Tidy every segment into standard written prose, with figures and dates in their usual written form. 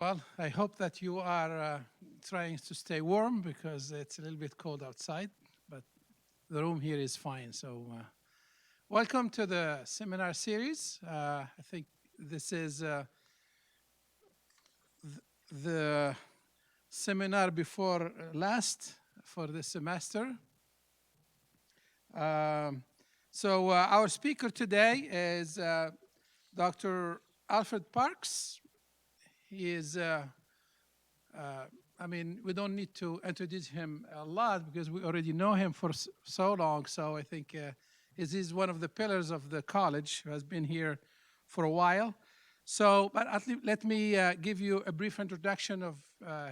Well, I hope that you are trying to stay warm because it's a little bit cold outside, but the room here is fine. So, welcome to the seminar series. I think this is the seminar before last for this semester. Our speaker today is Dr. Alfred Parks. He is we don't need to introduce him a lot because we already know him for so long. So I think he's one of the pillars of the college who has been here for a while. So, but let me give you a brief introduction of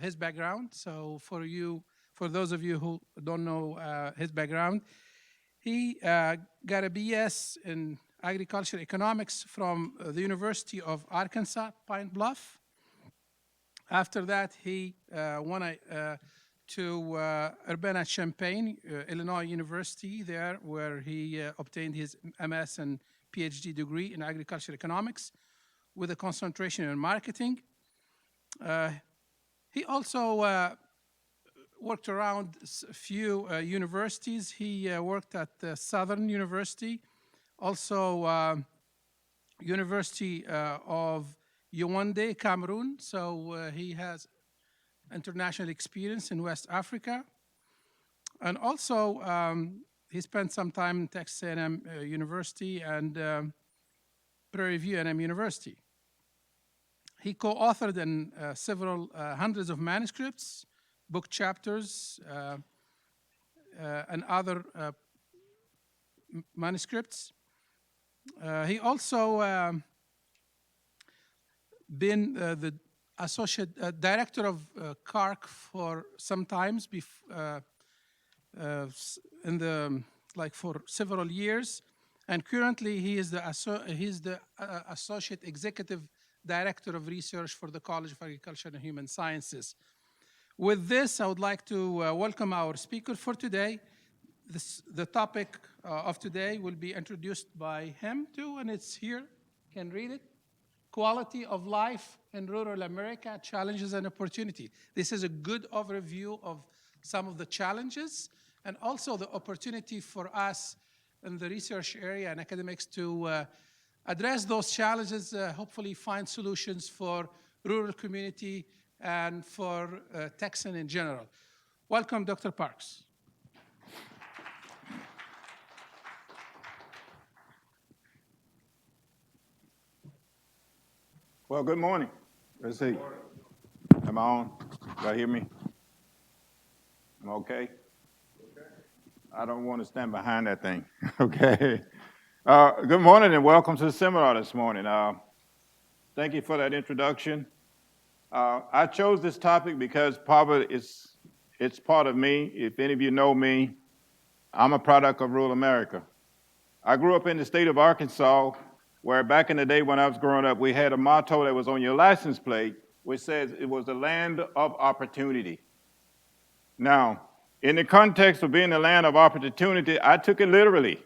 his background. So for those of you who don't know his background, he got a BS in agriculture economics from the University of Arkansas, Pine Bluff. After that, he went to Urbana-Champaign, Illinois University there, where he obtained his MS and Ph.D. degree in agriculture economics with a concentration in marketing. He also worked around a few universities. He worked at Southern University, also University of Yaoundé, Cameroon. So he has international experience in West Africa. And also he spent some time in Texas A&M University and Prairie A&M University. He co-authored in several hundreds of manuscripts, book chapters, and other manuscripts. He also been the associate director of CARC for some times for several years, and currently he is the associate executive director of research for the College of Agriculture and Human Sciences. With this, I would like to welcome our speaker for today. The topic of today will be introduced by him too, and it's here. You can read it. Quality of life in rural America, challenges and opportunity. This is a good overview of some of the challenges and also the opportunity for us in the research area and academics to address those challenges, hopefully find solutions for rural community and for Texan in general. Welcome, Dr. Parks. Well, good morning. Let's see. Am I on? Y'all hear me? I'm okay? I don't want to stand behind that thing. Okay. Good morning and welcome to the seminar this morning. Thank you for that introduction. I chose this topic because probably it's part of me. If any of you know me, I'm a product of rural America. I grew up in the state of Arkansas, where back in the day when I was growing up, we had a motto that was on your license plate, which says it was the land of opportunity. Now, in the context of being the land of opportunity, I took it literally.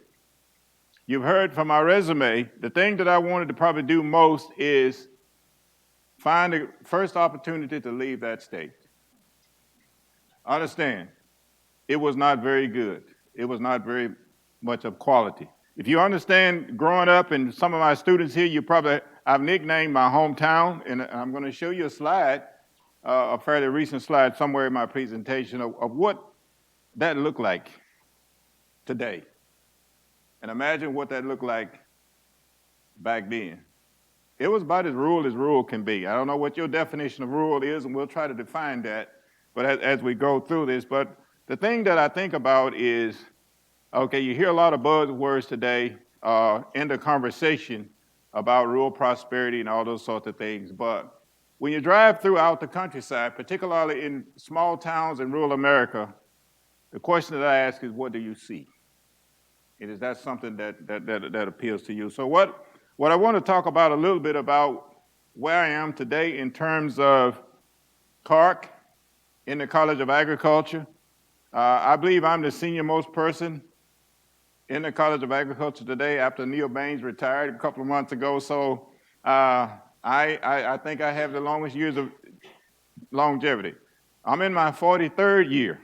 You've heard from my resume, the thing that I wanted to probably do most is find the first opportunity to leave that state. Understand, it was not very good. It was not very much of quality. If you understand, growing up, and some of my students here, I've nicknamed my hometown, and I'm going to show you a slide, a fairly recent slide somewhere in my presentation of what that looked like today. And imagine what that looked like back then. It was about as rural can be. I don't know what your definition of rural is, and we'll try to define that but as we go through this. But the thing that I think about is, okay, you hear a lot of buzzwords today in the conversation about rural prosperity and all those sorts of things. But when you drive throughout the countryside, particularly in small towns in rural America, the question that I ask is, what do you see? And is that something that appeals to you? So what I want to talk about a little bit about where I am today in terms of CARC in the College of Agriculture. I believe I'm the senior most person in the College of Agriculture today after Neil Baines retired a couple of months ago. So I think I have the longest years of longevity. I'm in my 43rd year.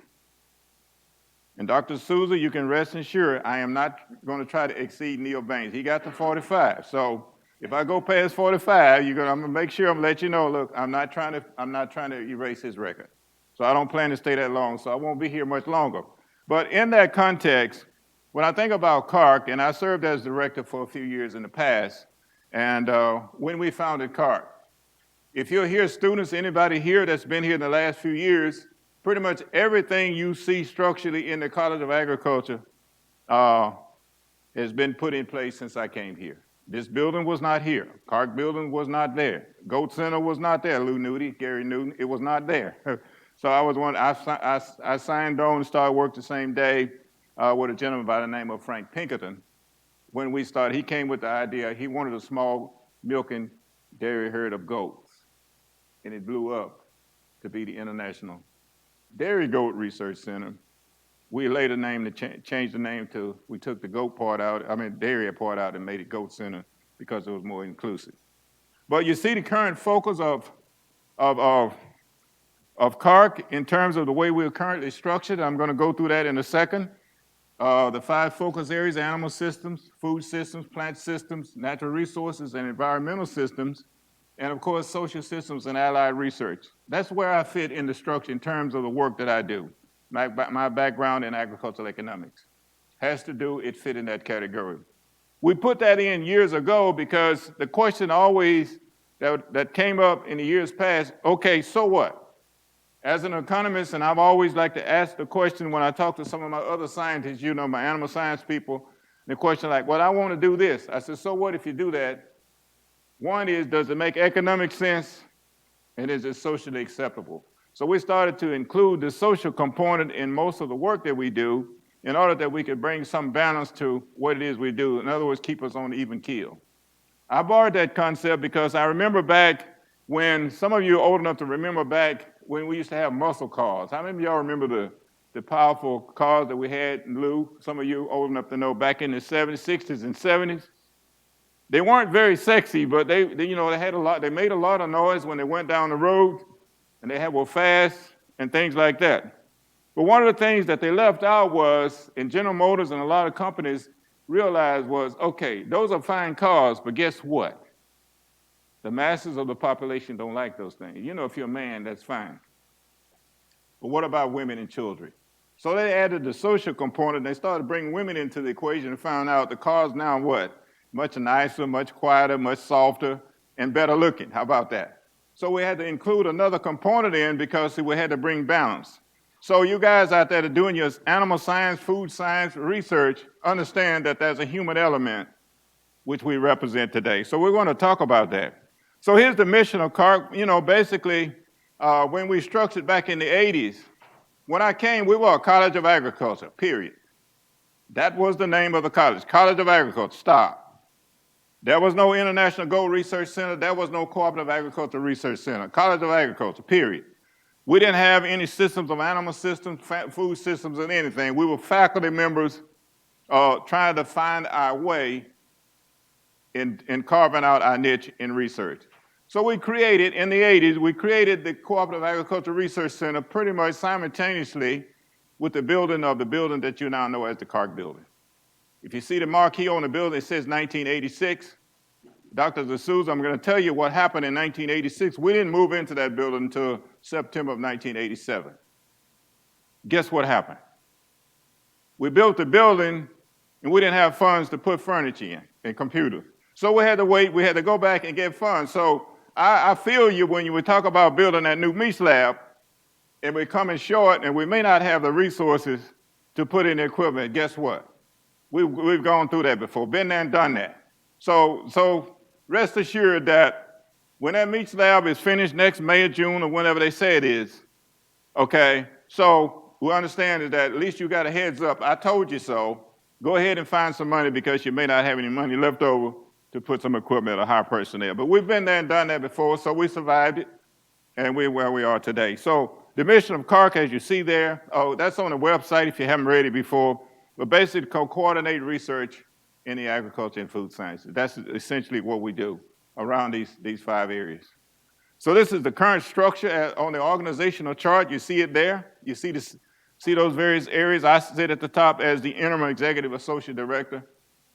And Dr. Souza, you can rest assured, I am not going to try to exceed Neil Baines. He got to 45. So if I go past 45, I'm going to make sure I'm let you know, look, I'm not trying to erase his record. So I don't plan to stay that long, so I won't be here much longer. But in that context, when I think about CARC, and I served as director for a few years in the past, and when we founded CARC, if you're here, students, anybody here that's been here in the last few years, pretty much everything you see structurally in the College of Agriculture has been put in place since I came here. This building was not here. CARC building was not there. Goat Center was not there. Lou Newty, Gary Newton, it was not there. So I signed on and started work the same day with a gentleman by the name of Frank Pinkerton. When we started, he came with the idea, he wanted a small milking dairy herd of goats. And it blew up to be the International Dairy Goat Research Center. We later changed the name to, we took the goat part out, dairy part out and made it Goat Center because it was more inclusive. But you see the current focus of CARC in terms of the way we're currently structured. I'm going to go through that in a second. The 5 focus areas: animal systems, food systems, plant systems, natural resources, and environmental systems, and of course, social systems and allied research. That's where I fit in the structure in terms of the work that I do. My background in agricultural economics has to do, it fit in that category. We put that in years ago because the question always that came up in the years past, okay, so what? As an economist, and I've always liked to ask the question when I talk to some of my other scientists, my animal science people, the question like, well, I want to do this. I said, so what if you do that? One is, does it make economic sense? And is it socially acceptable? So we started to include the social component in most of the work that we do in order that we could bring some balance to what it is we do. In other words, keep us on even keel. I borrowed that concept because I remember back when, some of you are old enough to remember back when we used to have muscle cars. How many of y'all remember the powerful cars that we had in Lou? Some of you old enough to know back in the 70s, 60s, and 70s. They weren't very sexy, but they had a lot. They made a lot of noise when they went down the road, and they were fast and things like that. But one of the things that they left out was, and General Motors and a lot of companies realized was, okay, those are fine cars, but guess what? The masses of the population don't like those things. If you're a man, that's fine. But what about women and children? So they added the social component. They started bringing women into the equation and found out the cars now what? Much nicer, much quieter, much softer, and better looking. How about that? So we had to include another component in because we had to bring balance. So you guys out there that are doing your animal science, food science research, understand that there's a human element which we represent today. So we're going to talk about that. So here's the mission of CARC. Basically, when we structured back in the 80s, when I came, we were a College of Agriculture, period. That was the name of the college, College of Agriculture, stop. There was no International Goat Research Center. There was no Cooperative Agriculture Research Center. College of Agriculture, period. We didn't have any systems of animal systems, food systems, and anything. We were faculty members trying to find our way in carving out our niche in research. So we created, in the 80s, we created the Cooperative Agriculture Research Center pretty much simultaneously with the building that you now know as the CARC building. If you see the marquee on the building, it says 1986. Dr. D'Souza, I'm going to tell you what happened in 1986. We didn't move into that building until September of 1987. Guess what happened? We built the building, and we didn't have funds to put furniture in and computers. So we had to wait. We had to go back and get funds. So I feel you when you talk about building that new meat lab, and we're coming short, and we may not have the resources to put in the equipment. Guess what? We've gone through that before, been there and done that. So rest assured that when that meat lab is finished next May or June or whenever they say it is, okay, so we understand is that at least you got a heads up. I told you so. Go ahead and find some money because you may not have any money left over to put some equipment or hire personnel. But we've been there and done that before, so we survived it, and we're where we are today. So the mission of CARC, as you see there, that's on the website if you haven't read it before, but basically coordinate research in the agriculture and food sciences. That's essentially what we do around these 5 areas. So this is the current structure on the organizational chart. You see it there. You see those various areas. I sit at the top as the interim executive associate director,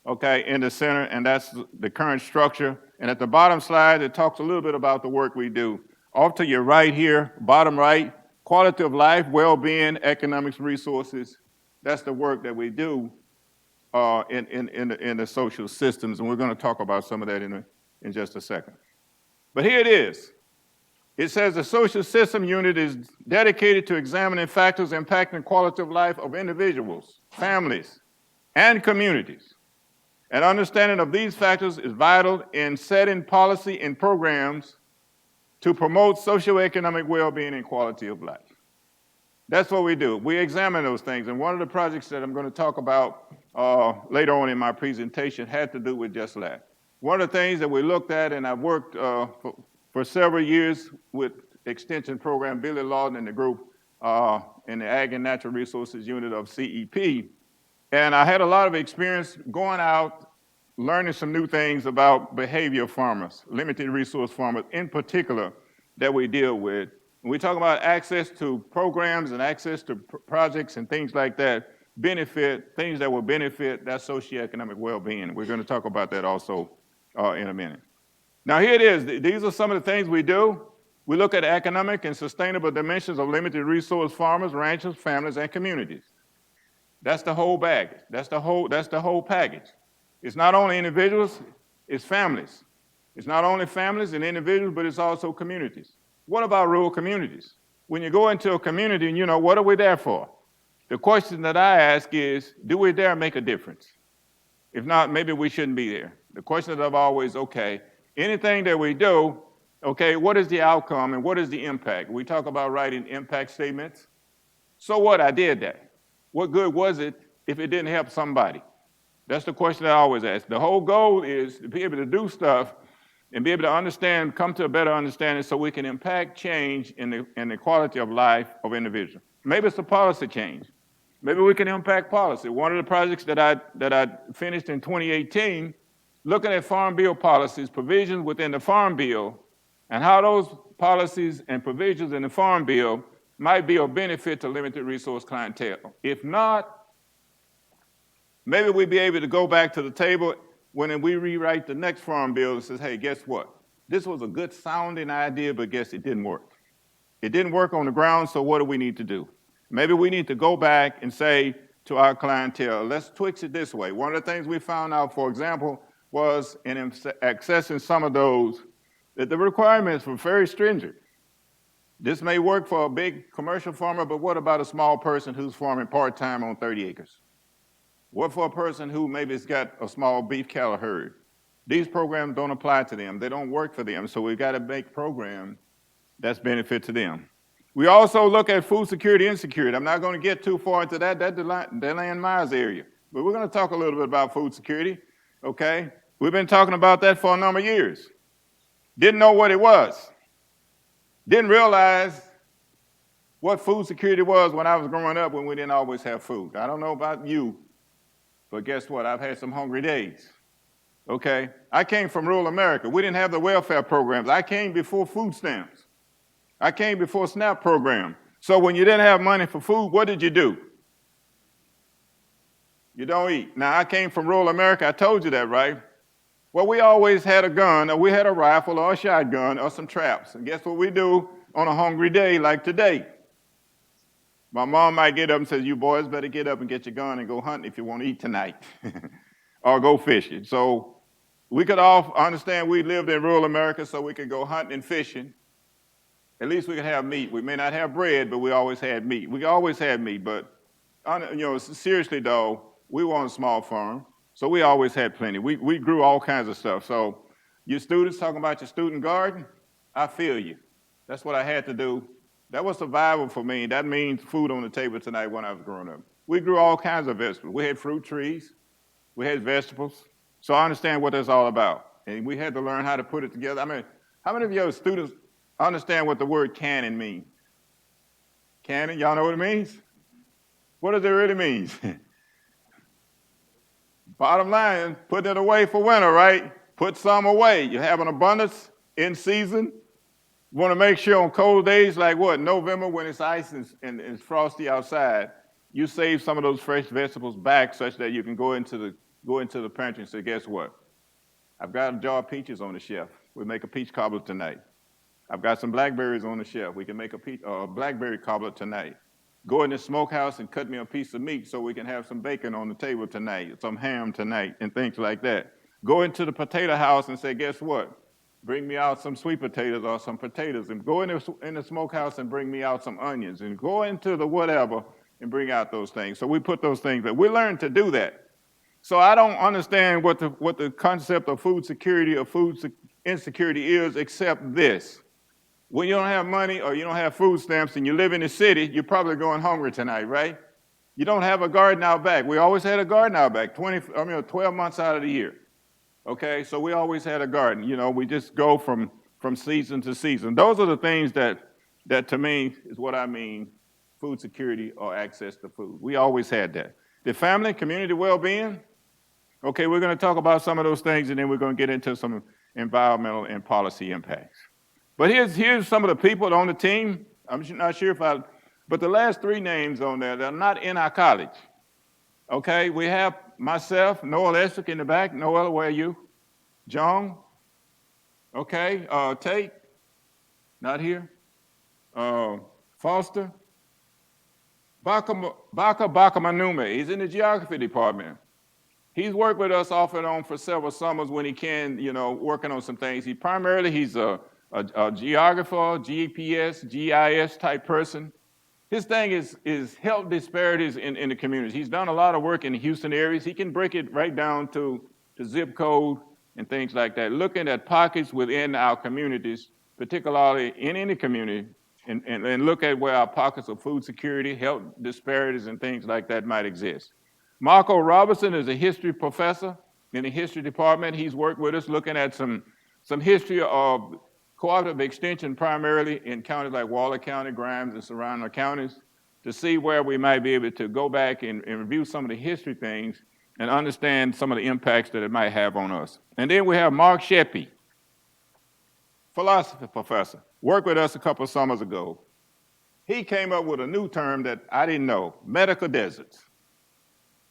okay, in the center, and that's the current structure. And at the bottom slide, it talks a little bit about the work we do. Off to your right here, bottom right, quality of life, well-being, economics, resources. That's the work that we do in the social systems, and we're going to talk about some of that in just a second. But here it is. It says the social system unit is dedicated to examining factors impacting quality of life of individuals, families, and communities. An understanding of these factors is vital in setting policy and programs to promote socioeconomic well-being and quality of life. That's what we do. We examine those things, and one of the projects that I'm going to talk about later on in my presentation had to do with just that. One of the things that we looked at, and I've worked for several years with Extension Program, Billy Lawton and the group in the Ag and Natural Resources Unit of CEP. And I had a lot of experience going out, learning some new things about behavior farmers, limited resource farmers in particular that we deal with. When we talk about access to programs and access to projects and things like that, things that will benefit that socioeconomic well-being. We're going to talk about that also in a minute. Now here it is. These are some of the things we do. We look at economic and sustainable dimensions of limited resource farmers, ranchers, families, and communities. That's the whole baggage. That's the whole package. It's not only individuals, it's families. It's not only families and individuals, but it's also communities. What about rural communities? When you go into a community, and what are we there for? The question that I ask is, do we dare make a difference? If not, maybe we shouldn't be there. The question that I've always, anything that we do, what is the outcome and what is the impact? We talk about writing impact statements. So what? I did that. What good was it if it didn't help somebody? That's the question I always ask. The whole goal is to be able to do stuff and be able to understand, come to a better understanding so we can impact change in the quality of life of individuals. Maybe it's a policy change. Maybe we can impact policy. One of the projects that I finished in 2018, looking at Farm Bill policies, provisions within the Farm Bill, and how those policies and provisions in the Farm Bill might be of benefit to limited resource clientele. If not, maybe we'd be able to go back to the table when we rewrite the next Farm Bill and says, hey, guess what? This was a good sounding idea, but guess it didn't work. It didn't work on the ground, so what do we need to do? Maybe we need to go back and say to our clientele, let's twix it this way. One of the things we found out, for example, was in accessing some of those, that the requirements were very stringent. This may work for a big commercial farmer, but what about a small person who's farming part-time on 30 acres? What for a person who maybe has got a small beef cattle herd? These programs don't apply to them. They don't work for them, so we've got to make programs that's benefit to them. We also look at food security insecurity. I'm not going to get too far into that. That's Deland Myers area. But we're going to talk a little bit about food security, okay? We've been talking about that for a number of years. Didn't know what it was. Didn't realize what food security was when I was growing up when we didn't always have food. I don't know about you, but guess what? I've had some hungry days, okay? I came from rural America. We didn't have the welfare programs. I came before food stamps. I came before SNAP program. So when you didn't have money for food, what did you do? You don't eat. Now, I came from rural America. I told you that, right? Well, we always had a gun, or we had a rifle, or a shotgun, or some traps. And guess what we do on a hungry day like today? My mom might get up and say, you boys better get up and get your gun and go hunting if you want to eat tonight, or go fishing. So we could all understand we lived in rural America, so we could go hunting and fishing. At least we could have meat. We may not have bread, but we always had meat. We always had meat, but seriously though, we were on a small farm, so we always had plenty. We grew all kinds of stuff. So you students talking about your student garden, I feel you. That's what I had to do. That was survival for me. That means food on the table tonight when I was growing up. We grew all kinds of vegetables. We had fruit trees. We had vegetables. So I understand what that's all about. And we had to learn how to put it together. I mean, how many of your students understand what the word cannon means? Cannon, y'all know what it means? What does it really mean? Bottom line, put it away for winter, right? Put some away. You have an abundance in season. You want to make sure on cold days like what, November when it's ice and it's frosty outside, you save some of those fresh vegetables back such that you can go into the pantry and say, guess what? I've got a jar of peaches on the shelf. We'll make a peach cobbler tonight. I've got some blackberries on the shelf. We can make a blackberry cobbler tonight. Go in the smokehouse and cut me a piece of meat so we can have some bacon on the table tonight, some ham tonight, and things like that. Go into the potato house and say, guess what? Bring me out some sweet potatoes or some potatoes. And go in the smokehouse and bring me out some onions. And go into the whatever and bring out those things. So we put those things there. We learn to do that. So I don't understand what the concept of food security or food insecurity is except this. When you don't have money or you don't have food stamps and you live in the city, you're probably going hungry tonight, right? You don't have a garden out back. We always had a garden out back, 12 months out of the year. Okay, so we always had a garden. You know, we just go from season to season. Those are the things that to me is what I mean, food security or access to food. We always had that. The family, community well-being. Okay, we're going to talk about some of those things, and then we're going to get into some environmental and policy impacts. But here's some of the people on the team. I'm not sure but the last three names on there, they're not in our college. Okay, we have myself, Noel Estrick in the back. Noel, where are you? John? Okay, Tate? Not here. Foster? Baka Manume, he's in the geography department. He's worked with us off and on for several summers when he can, working on some things. He's a geographer, GPS, GIS type person. His thing is help disparities in the communities. He's done a lot of work in the Houston areas. He can break it right down to zip code and things like that, looking at pockets within our communities, particularly in any community, and look at where our pockets of food security, health disparities, and things like that might exist. Marco Robertson is a history professor in the history department. He's worked with us looking at some history of cooperative extension, primarily in counties like Waller County, Grimes, and surrounding counties, to see where we might be able to go back and review some of the history things and understand some of the impacts that it might have on us. And then we have Mark Sheppy, philosophy professor, worked with us a couple of summers ago. He came up with a new term that I didn't know, medical deserts.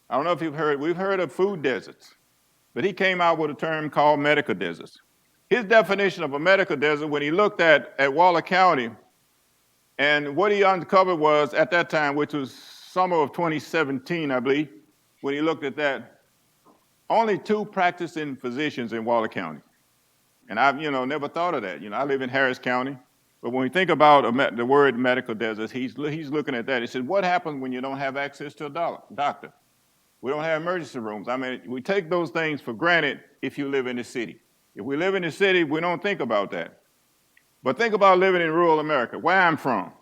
I don't know if we've heard of food deserts, but he came out with a term called medical deserts. His definition of a medical desert, when he looked at Waller County, and what he uncovered was, at that time, which was summer of 2017, I believe, when he looked at that, only 2 practicing physicians in Waller County. And I've, never thought of that. I live in Harris County, but when we think about the word medical desert, he's looking at that. He said, what happens when you don't have access to a doctor? We don't have emergency rooms. I mean, we take those things for granted if you live in the city. If we live in the city, we don't think about that. But think about living in rural America, where I'm from.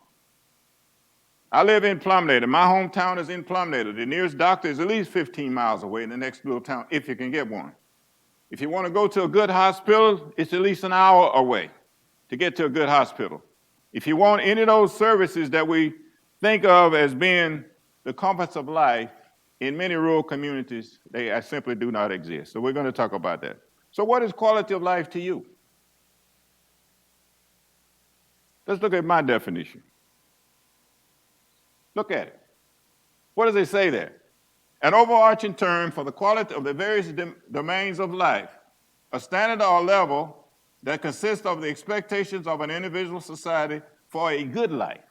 I live in Plumnator. My hometown is in Plumnator. The nearest doctor is at least 15 miles away in the next little town, if you can get one. If you want to go to a good hospital, it's at least an hour away to get to a good hospital. If you want any of those services that we think of as being the comforts of life, in many rural communities, they simply do not exist. So we're going to talk about that. So what is quality of life to you? Let's look at my definition. Look at it. What does it say there? An overarching term for the quality of the various domains of life, a standard or level that consists of the expectations of an individual society for a good life.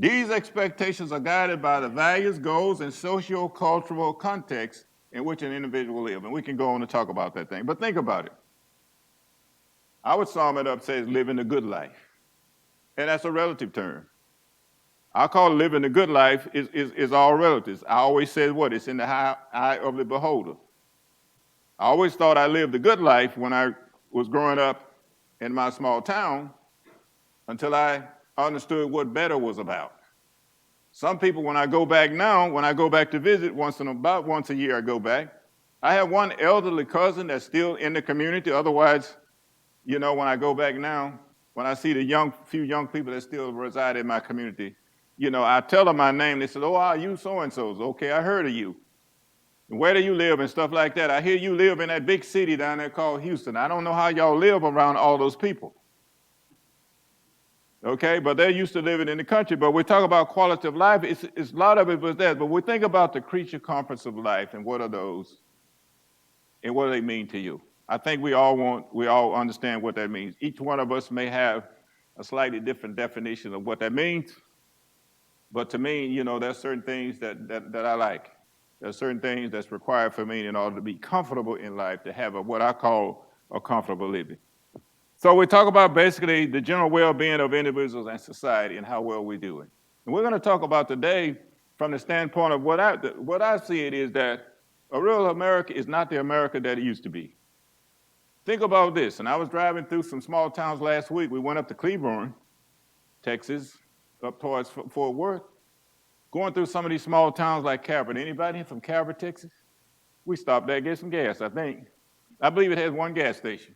These expectations are guided by the values, goals, and socio-cultural context in which an individual lives. And we can go on to talk about that thing. But think about it. I would sum it up, says living a good life. And that's a relative term. I call living a good life is all relatives. I always said what? It's in the eye of the beholder. I always thought I lived a good life when I was growing up in my small town until I understood what better was about. Some people, when I go back to visit about once a year I go back, I have one elderly cousin that's still in the community. Otherwise, when I go back now, when I see the few young people that still reside in my community, I tell them my name. They say, oh, are you so-and-so's? Okay, I heard of you. And where do you live and stuff like that? I hear you live in that big city down there called Houston. I don't know how y'all live around all those people. Okay, but they're used to living in the country. But we talk about quality of life. It's a lot of it was that. But we think about the creature comforts of life and what are those and what do they mean to you? I think we all understand what that means. Each one of us may have a slightly different definition of what that means. But to me, there's certain things that I like. There's certain things that's required for me in order to be comfortable in life, to have what I call a comfortable living. So we talk about basically the general well-being of individuals and society and how well we're doing. And we're going to talk about today from the standpoint of what I see it is that a real America is not the America that it used to be. Think about this. And I was driving through some small towns last week. We went up to Cleburne, Texas, up towards Fort Worth, going through some of these small towns like Cabot. Anybody from Cabot, Texas? We stopped there to get some gas, I think. I believe it has one gas station.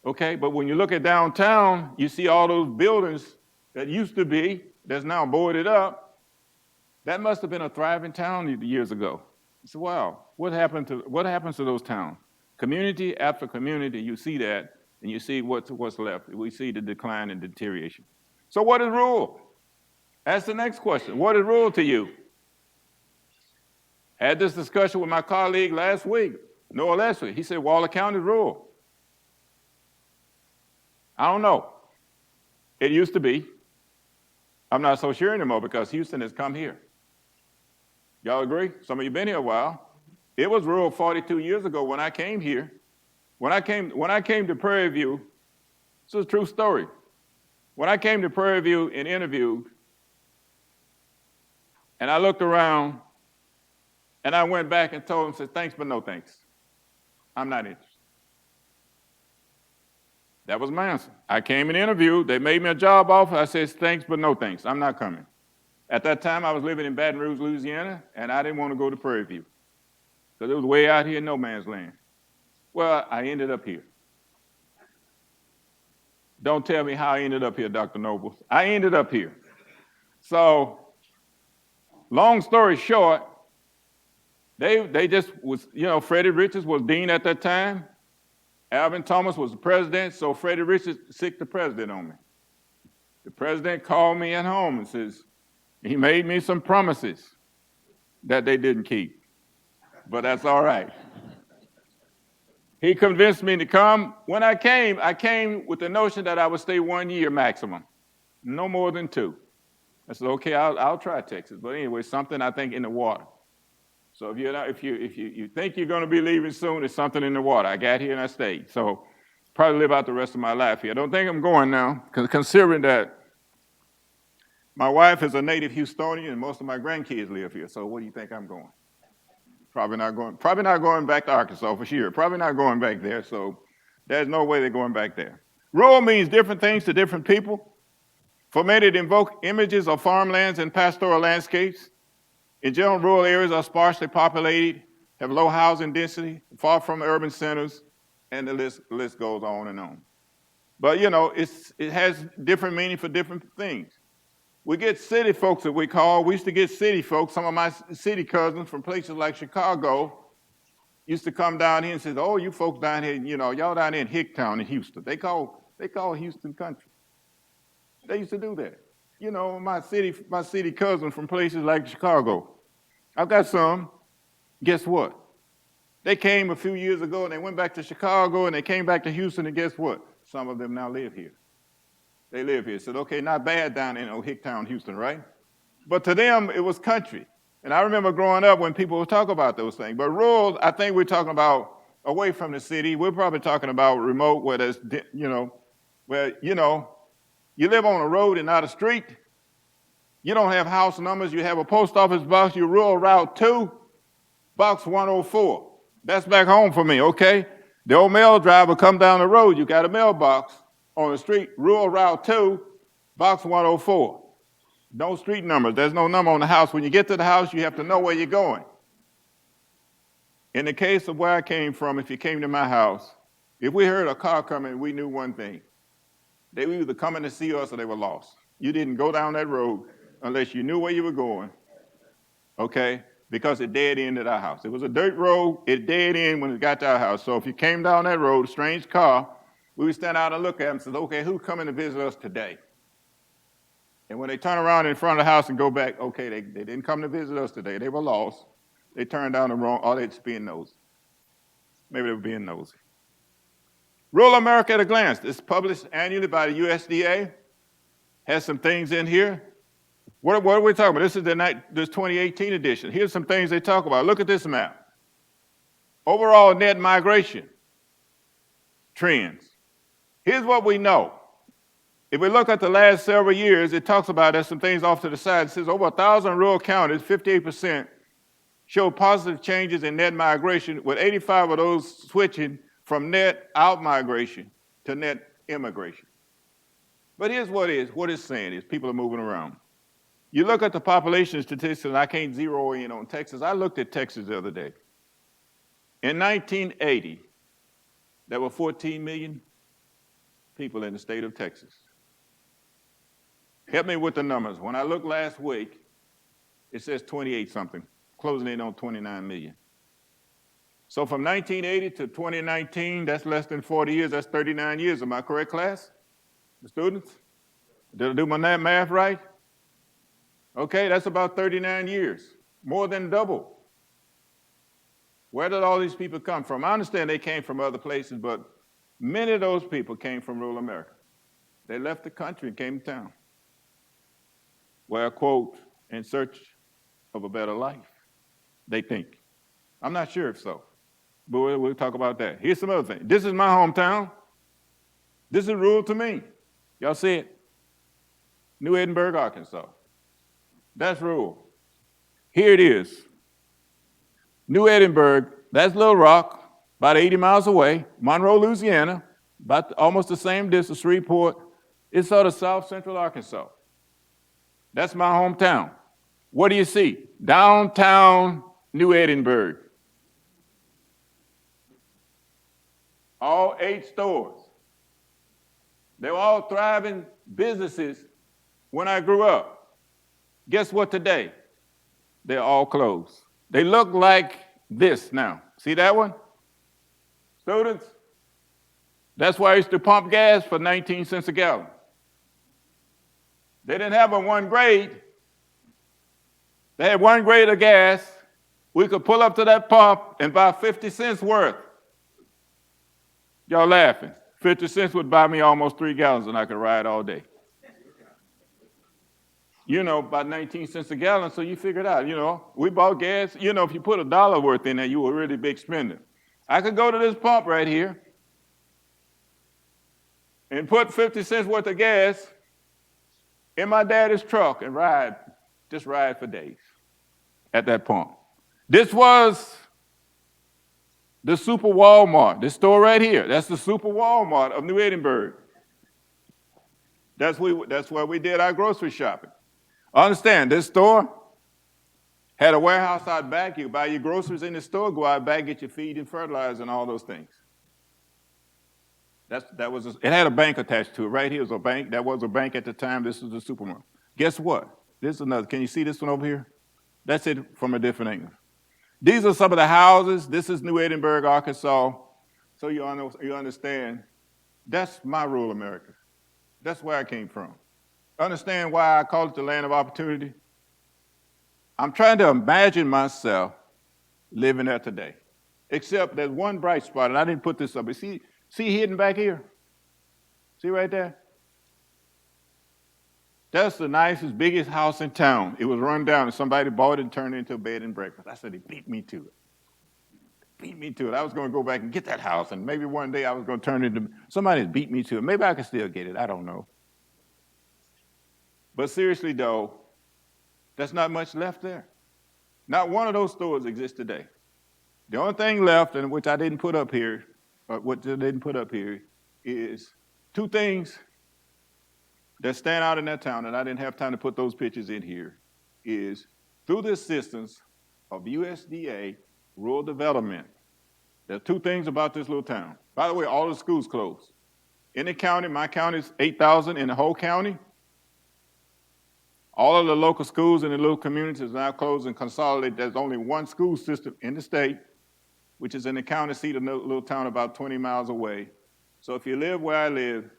Okay, but when you look at downtown, you see all those buildings that used to be, that's now boarded up. That must have been a thriving town years ago. So, wow, what happens to those towns? Community after community, you see that, and you see what's left. We see the decline and deterioration. So what is rural? That's the next question. What is rural to you? Had this discussion with my colleague last week, Noah Leslie. He said Waller County is rural. I don't know. It used to be. I'm not so sure anymore because Houston has come here. Y'all agree? Some of you been here a while. It was rural 42 years ago when I came here. When I came to Prairie View, this is a true story. When I came to Prairie View and interviewed, and I looked around, and I went back and told them, said, thanks, but no thanks. I'm not interested. That was my answer. I came and interviewed. They made me a job offer. I said, thanks, but no thanks. I'm not coming. At that time, I was living in Baton Rouge, Louisiana, and I didn't want to go to Prairie View because it was way out here in no man's land. Well, I ended up here. Don't tell me how I ended up here, Dr. Nobles. I ended up here. So, long story short, they just was, Freddie Richards was dean at that time. Alvin Thomas was the president, so Freddie Richards sicked the president on me. The president called me at home and says, he made me some promises that they didn't keep, but that's all right. He convinced me to come. When I came with the notion that I would stay 1 year maximum, no more than 2. I said, okay, I'll try Texas. But anyway, something I think in the water. So if you think you're going to be leaving soon, there's something in the water. I got here and I stayed. So probably live out the rest of my life here. I don't think I'm going now, considering that my wife is a native Houstonian and most of my grandkids live here. So what do you think I'm going? Probably not going back to Arkansas for sure. Probably not going back there. So there's no way they're going back there. Rural means different things to different people. For many, it invokes images of farmlands and pastoral landscapes. In general, rural areas are sparsely populated, have low housing density, far from urban centers, and the list goes on and on. But it has different meaning for different things. We get city folks that we used to get city folks. Some of my city cousins from places like Chicago used to come down here and say, oh, you folks down here, y'all down here in Hicktown in Houston. They call Houston country. They used to do that. My city cousin from places like Chicago. I've got some. Guess what? They came a few years ago and they went back to Chicago and they came back to Houston and guess what? Some of them now live here. They live here. Said, okay, not bad down in Hicktown, Houston, right? But to them, it was country. And I remember growing up when people would talk about those things. But rural, I think we're talking about away from the city. We're probably talking about remote, where there's, where, you live on a road and not a street. You don't have house numbers. You have a post office box. You rural route 2, box 104. That's back home for me, okay? The old mail driver come down the road. You got a mailbox on the street, rural route 2, box 104. No street numbers. There's no number on the house. When you get to the house, you have to know where you're going. In the case of where I came from, if you came to my house, if we heard a car coming, we knew one thing. They were either coming to see us or they were lost. You didn't go down that road unless you knew where you were going, okay? Because it dead ended our house. It was a dirt road. It dead end when it got to our house. So if you came down that road, a strange car, We would stand out and look at them and say, okay, who's coming to visit us today? And when they turn around in front of the house and go back, okay, they didn't come to visit us today. They were lost. They turned down the wrong, or they're just being nosy. Maybe they were being nosy. Rural America at a Glance. This is published annually by the USDA. Has some things in here. What are we talking about? This is this 2018 edition. Here's some things they talk about. Look at this map. Overall net migration trends. Here's what we know. If we look at the last several years, it talks about, there's some things off to the side. It says over 1,000 rural counties, 58%, show positive changes in net migration, with 85 of those switching from net out migration to net immigration. But here's what it's saying is people are moving around. You look at the population statistics, and I can't zero in on Texas. I looked at Texas the other day. In 1980, there were 14 million people in the state of Texas. Help me with the numbers. When I looked last week, it says 28 something, closing in on 29 million. So from 1980 to 2019, that's less than 40 years, that's 39 years. Am I correct, class? The students? Did I do my math right? Okay, that's about 39 years, more than double. Where did all these people come from? I understand they came from other places, but many of those people came from rural America. They left the country and came to town. Well, quote, in search of a better life, they think. I'm not sure if so, but we'll talk about that. Here's some other things. This is my hometown. This is rural to me. Y'all see it? New Edinburgh, Arkansas. That's rural. Here it is. New Edinburgh, that's Little Rock, about 80 miles away. Monroe, Louisiana, about almost the same distance. Shreveport, it's sort of south central Arkansas. That's my hometown. What do you see? Downtown New Edinburgh. All 8 stores. They were all thriving businesses when I grew up. Guess what today? They're all closed. They look like this now. See that one? Students, that's why I used to pump gas for 19 cents a gallon. They didn't have a 1 grade. They had 1 grade of gas. We could pull up to that pump and buy 50 cents worth. Y'all laughing. 50 cents would buy me almost 3 gallons and I could ride all day. You know, about 19 cents a gallon, so you figure it out. You know, we bought gas. You know, if you put $1 worth in there, you were a really big spender. I could go to this pump right here and put 50 cents worth of gas in my daddy's truck and just ride for days at that pump. This was the Super Walmart, this store right here. That's the Super Walmart of New Edinburgh. That's where we did our grocery shopping. Understand, this store had a warehouse out back. You buy your groceries in the store, go out back, get your feed and fertilizer and all those things. It had a bank attached to it. Right here was a bank. That was a bank at the time. This was the supermarket. Guess what? This is another. Can you see this one over here? That's it from a different angle. These are some of the houses. This is New Edinburgh, Arkansas. So you understand, that's my rural America. That's where I came from. Understand why I call it the land of opportunity? I'm trying to imagine myself living there today. Except there's one bright spot, and I didn't put this up. But see hidden back here? See right there? That's the nicest, biggest house in town. It was run down, and somebody bought it and turned it into a bed and breakfast. I said, they beat me to it. Beat me to it. I was going to go back and get that house, and maybe one day I was going to turn it into, somebody beat me to it. Maybe I can still get it. I don't know. But seriously, though, there's not much left there. Not one of those stores exists today. The only thing left, and which I didn't put up here, is 2 things that stand out in that town, and I didn't have time to put those pictures in here, is through the assistance of USDA rural development. There are 2 things about this little town. By the way, all the schools closed. In the county, my county is 8,000 in the whole county. All of the local schools in the little communities are now closed and consolidated. There's only one school system in the state, which is in the county seat of a little town about 20 miles away. So if you live where I live,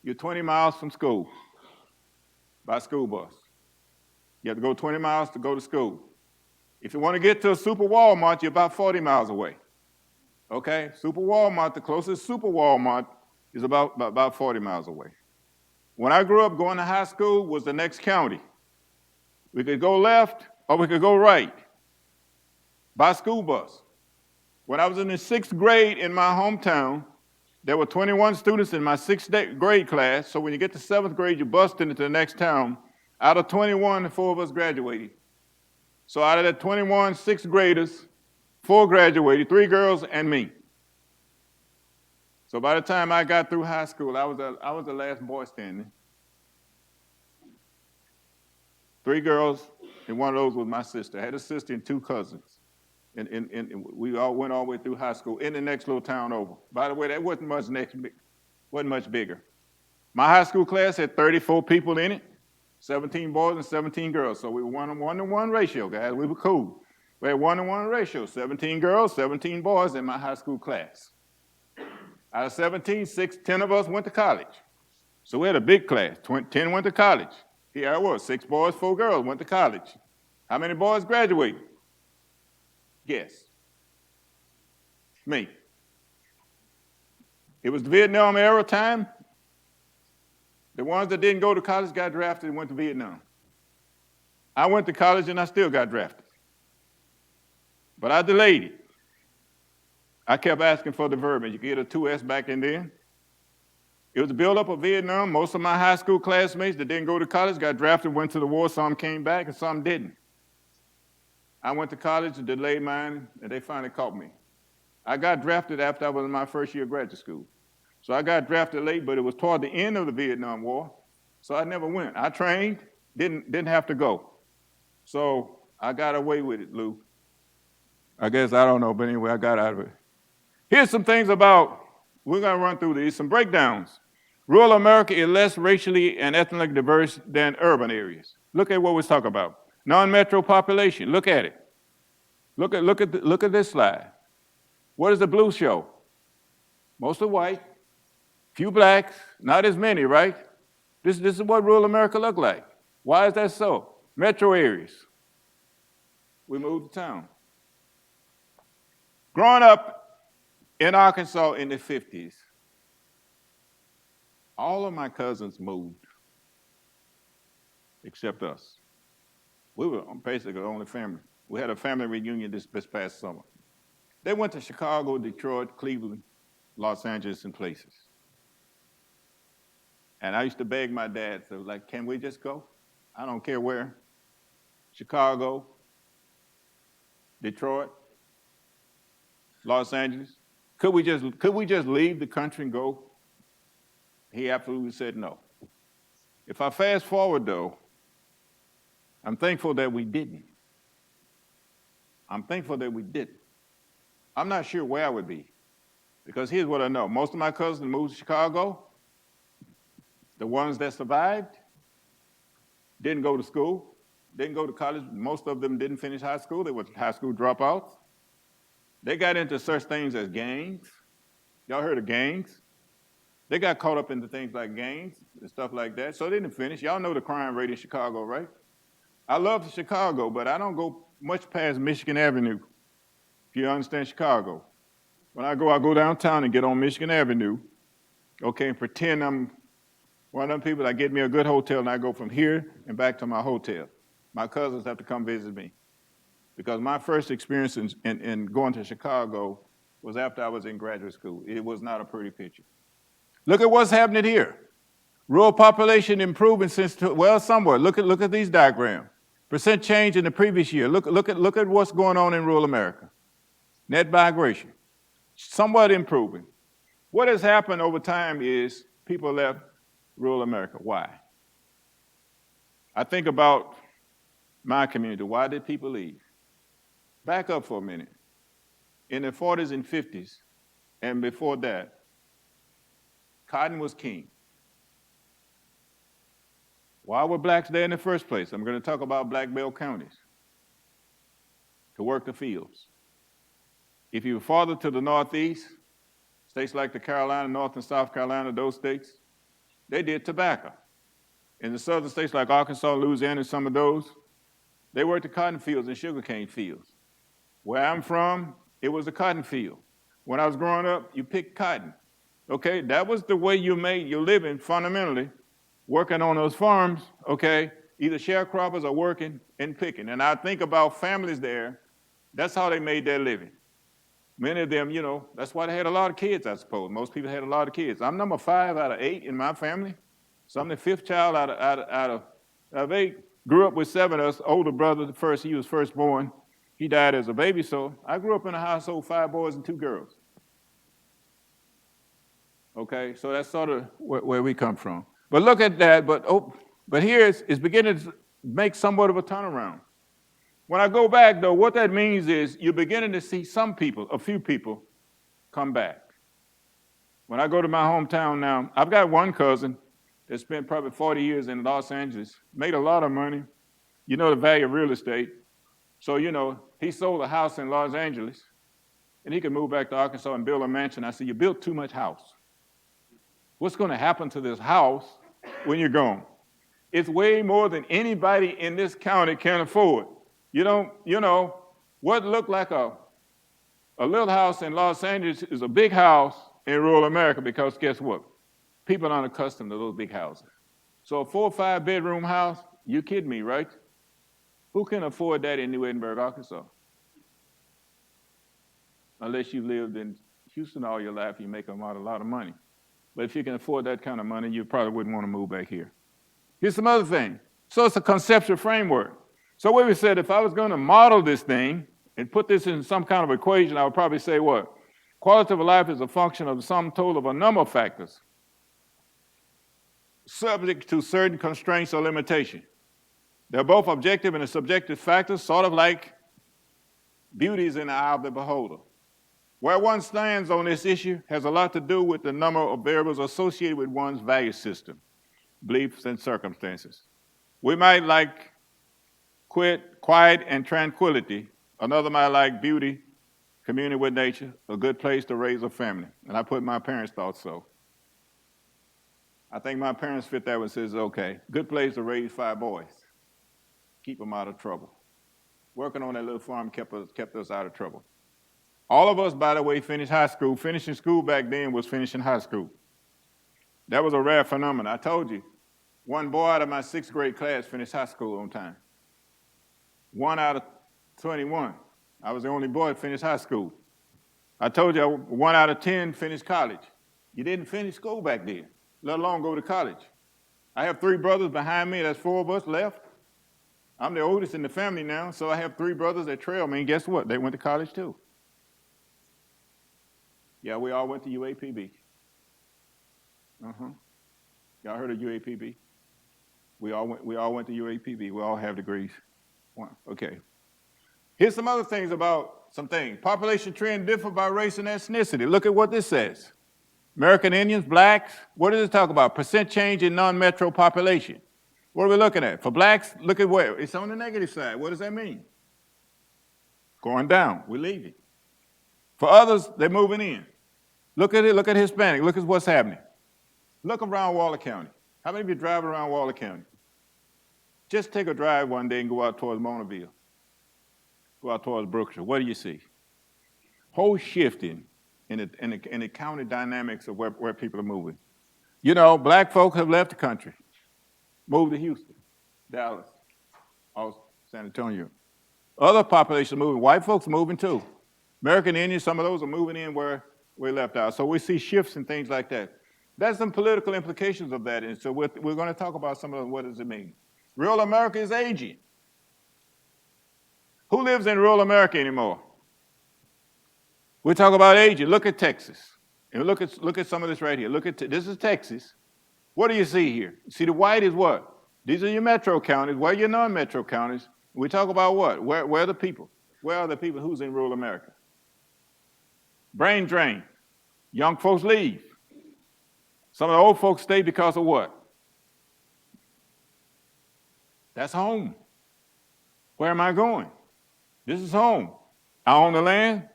you're 20 miles from school by school bus. You have to go 20 miles to go to school. If you want to get to a super Walmart, you're about 40 miles away. Okay? Super Walmart, the closest super Walmart is about 40 miles away. When I grew up, going to high school was the next county. We could go left or we could go right by school bus. When I was in the 6th grade in my hometown, there were 21 students in my 6th grade class, so when you get to 7th grade, you bust into the next town. Out of 21, 4 of us graduated. So out of the 21 6th graders, 4 graduated, 3 girls and me. So by the time I got through high school, I was the last boy standing. 3 girls, and one of those was my sister. I had a sister and 2 cousins. And we all went all the way through high school in the next little town over. By the way, that wasn't much bigger. My high school class had 34 people in it, 17 boys and 17 girls. So we were 1-to-1 ratio, guys. We were cool. We had 1-to-1 ratio, 17 girls, 17 boys in my high school class. Out of 17, 10 of us went to college. So we had a big class. 10 went to college. Here I was, 6 boys, 4 girls went to college. How many boys graduated? Guess. Me. It was the Vietnam era time. The ones that didn't go to college got drafted and went to Vietnam. I went to college and I still got drafted. But I delayed it. I kept asking for the verbiage. You could get a 2S back in there. It was the buildup of Vietnam. Most of my high school classmates that didn't go to college got drafted, went to the war. Some came back and some didn't. I went to college and delayed mine, and they finally caught me. I got drafted after I was in my first year of graduate school. So I got drafted late, but it was toward the end of the Vietnam War, so I never went. I trained, didn't have to go. So I got away with it, Lou. I guess, I don't know, but anyway, I got out of it. Here's some things about, we're gonna run through these, some breakdowns. Rural America is less racially and ethnically diverse than urban areas. Look at what we're talking about. Non-metro population, look at it. Look at this slide. What does the blue show? Mostly white, few blacks, not as many, right? This is what rural America looked like. Why is that so? Metro areas. We moved to town. Growing up in Arkansas in the 50s, all of my cousins moved, except us. We were basically the only family. We had a family reunion this past summer. They went to Chicago, Detroit, Cleveland, Los Angeles, and places. And I used to beg my dad, so like, can we just go? I don't care where. Chicago, Detroit, Los Angeles. Could we just leave the country and go? He absolutely said no. If I fast forward though, I'm thankful that we didn't. I'm thankful that we didn't. I'm not sure where I would be, because here's what I know. Most of my cousins moved to Chicago. The ones that survived didn't go to school, didn't go to college. Most of them didn't finish high school. They were high school dropouts. They got into such things as gangs. Y'all heard of gangs? They got caught up into things like gangs and stuff like that, so they didn't finish. Y'all know the crime rate in Chicago, right? I love Chicago, but I don't go much past Michigan Avenue, if you understand Chicago. When I go downtown and get on Michigan Avenue, okay, and pretend I'm one of them people that get me a good hotel, and I go from here and back to my hotel. My cousins have to come visit me, because my first experience in going to Chicago was after I was in graduate school. It was not a pretty picture. Look at what's happening here. Rural population improving since, well, somewhere. Look at these diagrams. Percent change in the previous year. Look at what's going on in rural America. Net migration, somewhat improving. What has happened over time is people left rural America. Why? I think about my community. Why did people leave? Back up for a minute. In the 40s and 50s, and before that, cotton was king. Why were blacks there in the first place? I'm going to talk about black belt counties. To work the fields. If you were farther to the northeast, states like the Carolina, North and South Carolina, those states, they did tobacco. In the southern states like Arkansas, Louisiana, and some of those, they worked the cotton fields and sugarcane fields. Where I'm from, it was a cotton field. When I was growing up, you picked cotton. Okay, that was the way you made your living fundamentally, working on those farms, okay, either sharecroppers or working and picking. And I think about families there, that's how they made their living. Many of them, that's why they had a lot of kids, I suppose. Most people had a lot of kids. I'm number 5 out of 8 in my family. So I'm the 5th child out of 8. Grew up with 7 of us. Older brother, he was firstborn. He died as a baby, so I grew up in a household, 5 boys and 2 girls. Okay, so that's sort of where we come from. But look at that, but here it's beginning to make somewhat of a turnaround. When I go back, though, what that means is you're beginning to see some people, a few people, come back. When I go to my hometown now, I've got one cousin that spent probably 40 years in Los Angeles, made a lot of money. You know the value of real estate. So, he sold a house in Los Angeles, and he could move back to Arkansas and build a mansion. I said, you built too much house. What's going to happen to this house when you're gone? It's way more than anybody in this county can afford. What looked like a little house in Los Angeles is a big house in rural America, because guess what? People aren't accustomed to those big houses. So a 4 or 5 bedroom house, you kidding me, right? Who can afford that in New Edinburgh, Arkansas? Unless you've lived in Houston all your life, you make a lot of money. But if you can afford that kind of money, you probably wouldn't want to move back here. Here's some other things. So it's a conceptual framework. So we said, if I was going to model this thing and put this in some kind of equation, I would probably say what? Quality of life is a function of the sum total of a number of factors, subject to certain constraints or limitation. They're both objective and subjective factors, sort of like beauty is in the eye of the beholder. Where one stands on this issue has a lot to do with the number of variables associated with one's value system, beliefs, and circumstances. We might like quiet and tranquility. Another might like beauty, community with nature, a good place to raise a family. And I put my parents' thoughts so. I think my parents fit that one, says, okay, good place to raise 5 boys. Keep them out of trouble. Working on that little farm kept us out of trouble. All of us, by the way, finished high school. Finishing school back then was finishing high school. That was a rare phenomenon. I told you, one boy out of my 6th grade class finished high school on time. 1 out of 21. I was the only boy that finished high school. I told you 1 out of 10 finished college. You didn't finish school back then, let alone go to college. I have 3 brothers behind me. That's 4 of us left. I'm the oldest in the family now, so I have 3 brothers that trail me. And guess what? They went to college too. Yeah, we all went to UAPB. Y'all heard of UAPB? We all went to UAPB. We all have degrees. Okay. Here's some other things about some things. Population trend differ by race and ethnicity. Look at what this says. American Indians, blacks, what does it talk about? Percent change in non-metro population. What are we looking at? For blacks, look at where. It's on the negative side. What does that mean? Going down. We're leaving. For others, they're moving in. Look at it. Look at Hispanic. Look at what's happening. Look around Waller County. How many of you drive around Waller County? Just take a drive one day and go out towards Monaville. Go out towards Brookshire. What do you see? Whole shifting in the county dynamics of where people are moving. Black folk have left the country, moved to Houston, Dallas, Austin, San Antonio. Other populations are moving. White folks are moving too. American Indians, some of those are moving in where we left out. So we see shifts and things like that. There's some political implications of that, and so we're going to talk about some of them. What does it mean? Rural America is aging. Who lives in rural America anymore? We talk about aging. Look at Texas. And look at some of this right here. This is Texas. What do you see here? See, the white is what? These are your metro counties. Where are your non-metro counties? We talk about what? Where are the people? Where are the people who's in rural America? Brain drain. Young folks leave. Some of the old folks stay because of what? That's home. Where am I going? This is home. I own the land.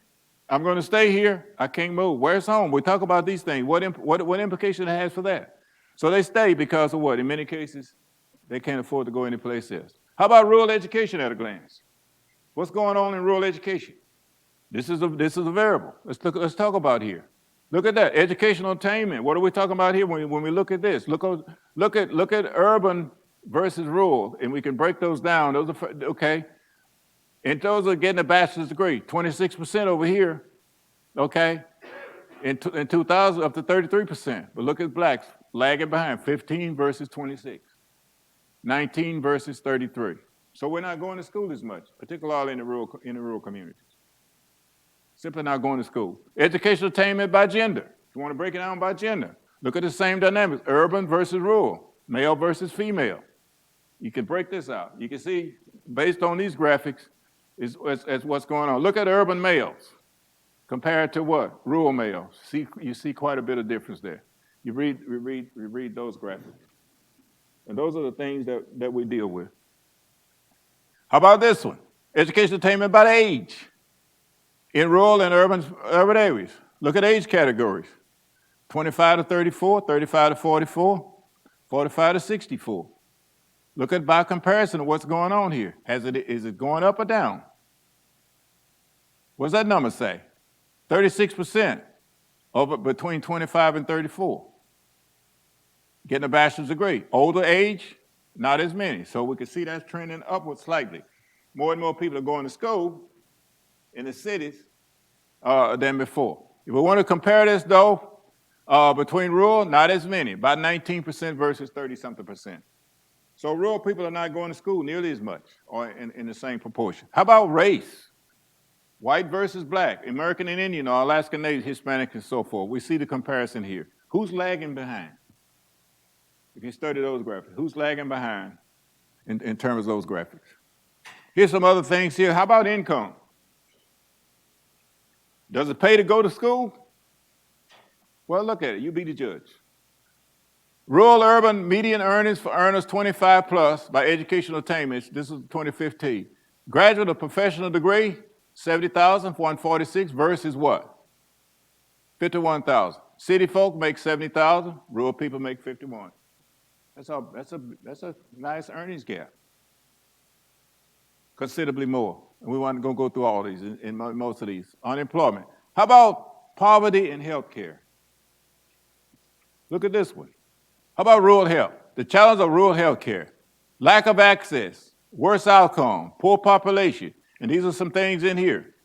I'm going to stay here. I can't move. Where's home? We talk about these things. What implication it has for that? So they stay because of what? In many cases, they can't afford to go anyplace else. How about rural education at a glance? What's going on in rural education? This is a variable. Let's talk about here. Look at that, educational attainment. What are we talking about here when we look at this? Look at urban versus rural, and we can break those down. Those are okay. And those are getting a bachelor's degree, 26% over here, okay? In 2000, up to 33%. But look at blacks lagging behind, 15 versus 26, 19 versus 33. So we're not going to school as much, particularly in the rural communities. Simply not going to school. Educational attainment by gender. If you want to break it down by gender, look at the same dynamics, urban versus rural, male versus female. You can break this out. You can see, based on these graphics, is what's going on. Look at urban males compared to what? Rural males. You see quite a bit of difference there. You read those graphics. And those are the things that we deal with. How about this one? Education attainment by age. In rural and urban areas. Look at age categories. 25 to 34, 35 to 44, 45 to 64. Look at by comparison of what's going on here. Is it going up or down? What's that number say? 36% over between 25 and 34. Getting a bachelor's degree. Older age, not as many. So we can see that's trending upward slightly. More and more people are going to school in the cities than before. If we want to compare this though, between rural, not as many, about 19% versus 30-something percent. So rural people are not going to school nearly as much or in the same proportion. How about race? White versus black, American and Indian, or Alaskan Native, Hispanic, and so forth. We see the comparison here. Who's lagging behind? If you study those graphics, who's lagging behind in terms of those graphics? Here's some other things here. How about income? Does it pay to go to school? Well, look at it. You be the judge. Rural urban median earnings for earners 25 plus by educational attainments. This is 2015. Graduate or professional degree, 70,000 for 146 versus what? 51,000. City folk make 70,000. Rural people make 51. That's a nice earnings gap. Considerably more. And we want to go through all these in most of these. Unemployment. How about poverty and health care? Look at this one. How about rural health? The challenge of rural health care. Lack of access, worse outcome, poor population. And these are some things in here.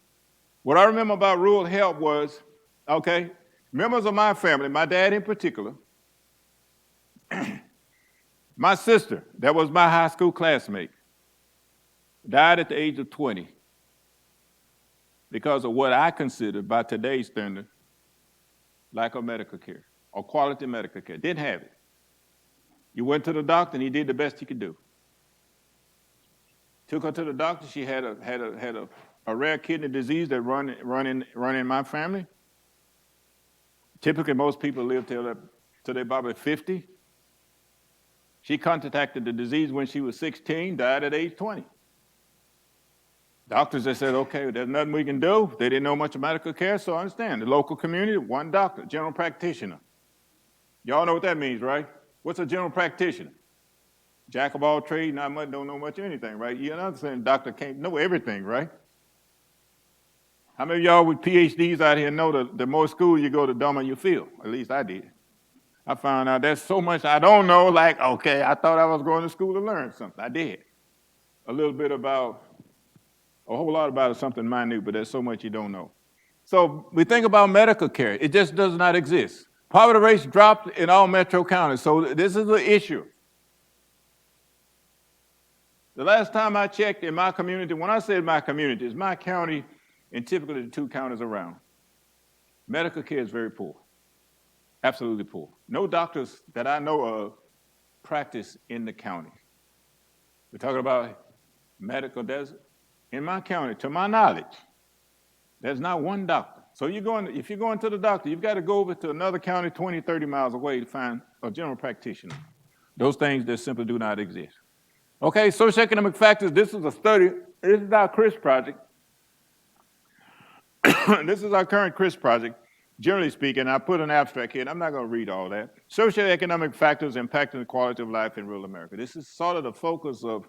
What I remember about rural health was, okay, members of my family, my dad in particular, my sister, that was my high school classmate, died at the age of 20 because of what I considered, by today's standard, lack of medical care or quality medical care. Didn't have it. You went to the doctor and he did the best he could do. Took her to the doctor. She had a rare kidney disease that run in my family. Typically, most people live till they're probably 50. She contracted the disease when she was 16, died at age 20. Doctors, they said, okay, there's nothing we can do. They didn't know much of medical care, so I understand. The local community, one doctor, general practitioner. Y'all know what that means, right? What's a general practitioner? Jack of all trades, not much, don't know much of anything, right? You understand, doctor can't know everything, right? How many of y'all with Ph.D.s out here know the more school you go, the dumber you feel? At least I did. I found out there's so much I don't know, like, okay, I thought I was going to school to learn something. I did. A little bit about, a whole lot about something minute, but there's so much you don't know. So we think about medical care. It just does not exist. Poverty rates dropped in all metro counties, so this is an issue. The last time I checked in my community, when I said my community, it's my county and typically the two counties around. Medical care is very poor, absolutely poor. No doctors that I know of practice in the county. We're talking about medical desert. In my county, to my knowledge, there's not one doctor. So if you're going to the doctor, you've got to go over to another county 20, 30 miles away to find a general practitioner. Those things that simply do not exist. Okay, socioeconomic factors, this is a study. This is our CRISP project. This is our current CRIS project. Generally speaking, I put an abstract here, and I'm not going to read all that. Socioeconomic factors impacting the quality of life in rural America. This is sort of the focus of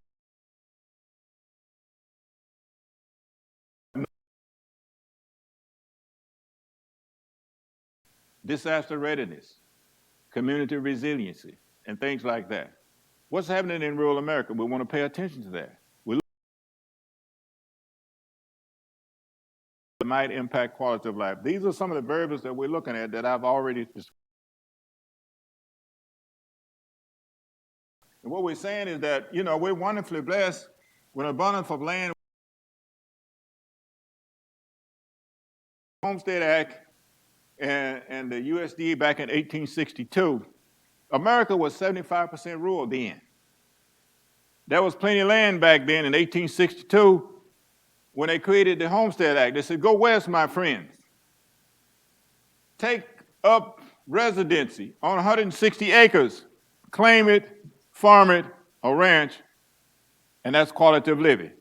disaster readiness, community resiliency, and things like that. What's happening in rural America? We want to pay attention to that. Might impact quality of life. These are some of the variables that we're looking at that I've already described. And what we're saying is that, we're wonderfully blessed with an abundance of land. Homestead Act and the USDA back in 1862, America was 75% rural then. There was plenty of land back then in 1862 when they created the Homestead Act. They said, go west, my friends. Take up residency on 160 acres, claim it, farm it, or ranch, and that's quality of living.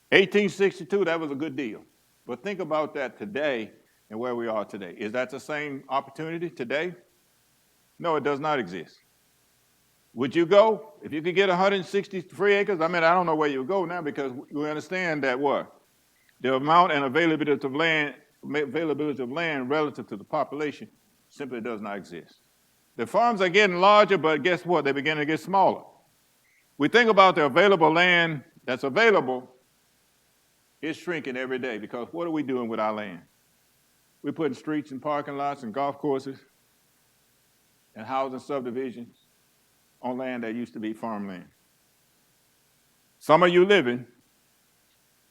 1862, that was a good deal. But think about that today and where we are today. Is that the same opportunity today? No, it does not exist. Would you go? If you could get 160 free acres, I don't know where you would go now because we understand that what? The amount and availability of land relative to the population simply does not exist. The farms are getting larger, but guess what? They're beginning to get smaller. We think about the available land that's available, it's shrinking every day because what are we doing with our land? We're putting streets and parking lots and golf courses and housing subdivisions on land that used to be farmland. Some of you living,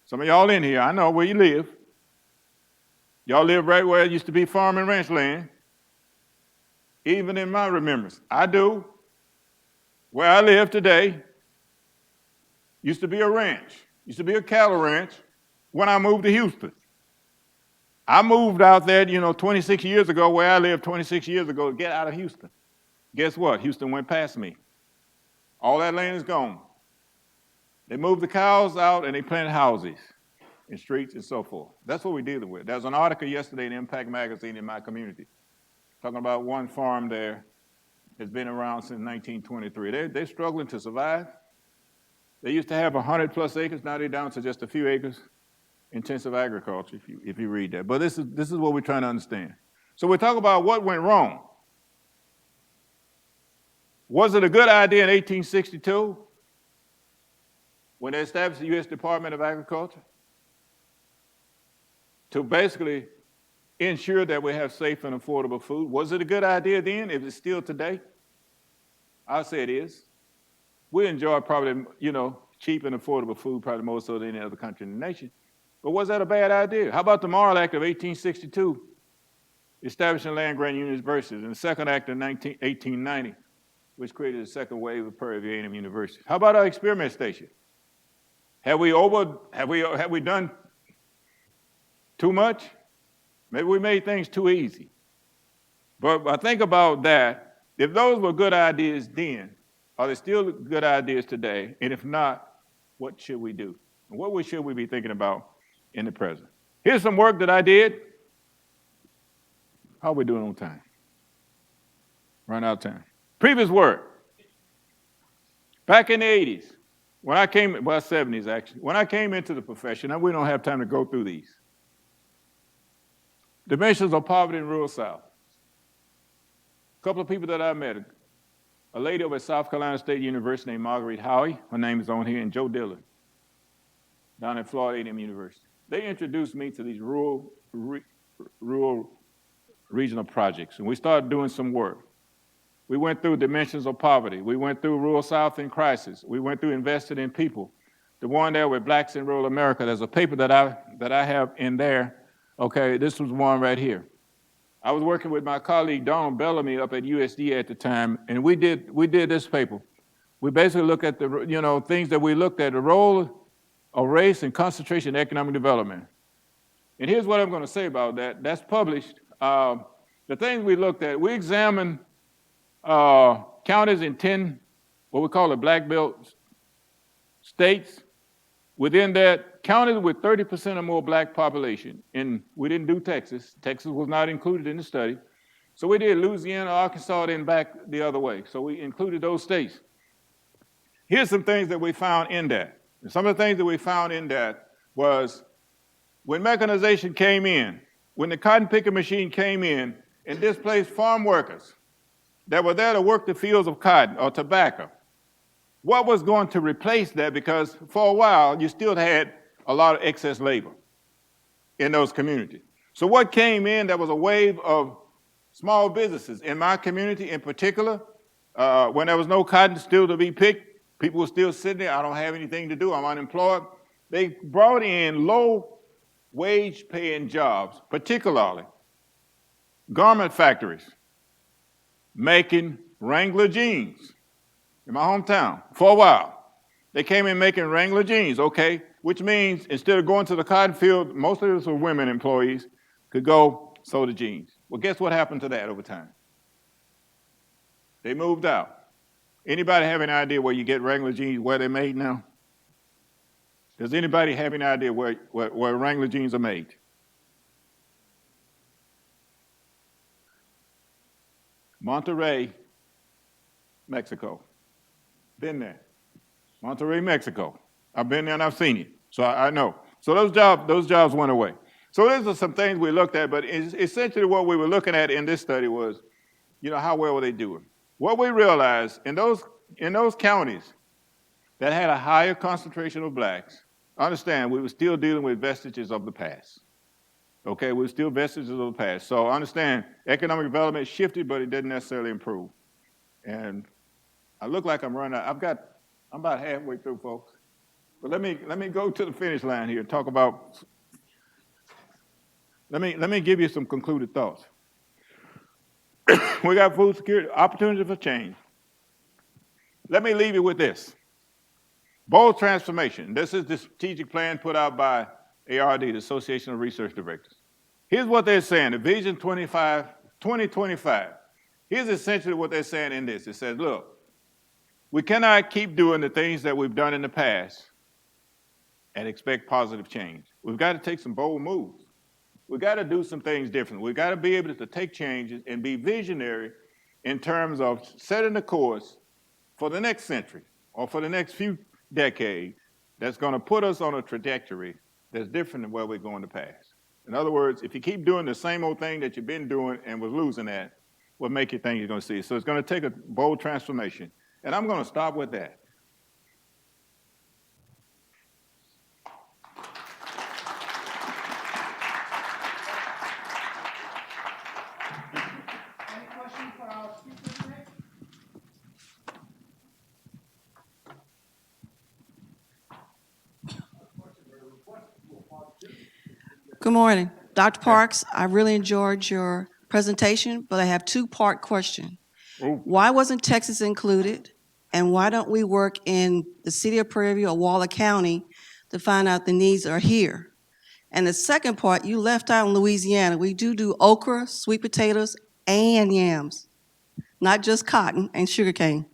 some of y'all in here, I know where you live. Y'all live right where it used to be farm and ranch land. Even in my remembrance, I do. Where I live today used to be a ranch, used to be a cattle ranch when I moved to Houston. I moved out there, 26 years ago, where I lived 26 years ago to get out of Houston. Guess what? Houston went past me. All that land is gone. They moved the cows out and they planted houses and streets and so forth. That's what we're dealing with. There's an article yesterday in Impact Magazine in my community talking about one farm there that's been around since 1923. They're struggling to survive. They used to have 100 plus acres. Now they're down to just a few acres. Intensive agriculture, if you read that. But this is what we're trying to understand. So we talk about what went wrong. Was it a good idea in 1862 when they established the U.S. Department of Agriculture to basically ensure that we have safe and affordable food? Was it a good idea then? If it's still today? I'll say it is. We enjoy probably, cheap and affordable food probably more so than any other country in the nation. But was that a bad idea? How about the Morrill Act of 1862, establishing land-grant universities, and the Second Act of 1890, which created the second wave of Prairie A&M University? How about our experiment station? Have we done too much? Maybe we made things too easy. But I think about that. If those were good ideas then, are they still good ideas today? And if not, what should we do? And what should we be thinking about in the present? Here's some work that I did. How are we doing on time? Run out of time. Previous work. Back in the 80s, when I came, 70s actually, when I came into the profession, and we don't have time to go through these. Dimensions of poverty in rural South. A couple of people that I met, a lady over at South Carolina State University named Marguerite Howie, her name is on here, and Joe Dillon, down at Florida A&M University. They introduced me to these rural regional projects, and we started doing some work. We went through dimensions of poverty. We went through rural South in crisis. We went through invested in people. The one there with blacks in rural America, there's a paper that I have in there. Okay, this was one right here. I was working with my colleague Donald Bellamy up at USDA at the time, and we did this paper. We basically looked at the things that we looked at, the role of race and concentration in economic development. And here's what I'm going to say about that. That's published. The things we looked at, we examined counties in 10, what we call the Black Belt states. Within that, counties with 30% or more black population, and we didn't do Texas. Texas was not included in the study. So we did Louisiana, Arkansas, then back the other way. So we included those states. Here's some things that we found in that. And some of the things that we found in that was when mechanization came in, when the cotton picking machine came in and displaced farm workers that were there to work the fields of cotton or tobacco, what was going to replace that? Because for a while, you still had a lot of excess labor in those communities. So what came in, there was a wave of small businesses. In my community in particular, when there was no cotton still to be picked, people were still sitting there, I don't have anything to do, I'm unemployed. They brought in low wage paying jobs, particularly garment factories, making Wrangler jeans in my hometown for a while. They came in making Wrangler jeans, okay, which means instead of going to the cotton field, most of those were women employees, could go sew the jeans. Well, guess what happened to that over time? They moved out. Anybody have any idea where you get Wrangler jeans, where they're made now? Does anybody have any idea where Wrangler jeans are made? Monterrey, Mexico. Been there. Monterrey, Mexico. I've been there and I've seen it, so I know. So those jobs went away. So those are some things we looked at, but essentially what we were looking at in this study was, how well were they doing? What we realized in those counties that had a higher concentration of blacks, understand we were still dealing with vestiges of the past. Okay, we're still vestiges of the past. So understand economic development shifted, but it didn't necessarily improve. And I look like I'm running out. I'm about halfway through, folks. But let me go to the finish line here and talk about. Let me give you some concluded thoughts. We got food security, opportunity for change. Let me leave you with this. Bold transformation. This is the strategic plan put out by ARD, the Association of Research Directors. Here's what they're saying, the Vision 2025. Here's essentially what they're saying in this. It says, look, we cannot keep doing the things that we've done in the past and expect positive change. We've got to take some bold moves. We've got to do some things different. We've got to be able to take changes and be visionary in terms of setting the course for the next century or for the next few decades that's going to put us on a trajectory that's different than where we're going to pass. In other words, if you keep doing the same old thing that you've been doing and was losing at, what make you think you're going to see? So it's going to take a bold transformation. And I'm going to stop with that. Any questions for our speakers today? Good morning. Dr. Parks, I really enjoyed your presentation, but I have two-part question. Ooh. Why wasn't Texas included? And why don't we work in the city of Prairie or Waller County to find out the needs are here? And the second part, you left out in Louisiana. We do okra, sweet potatoes, and yams, not just cotton and sugarcane.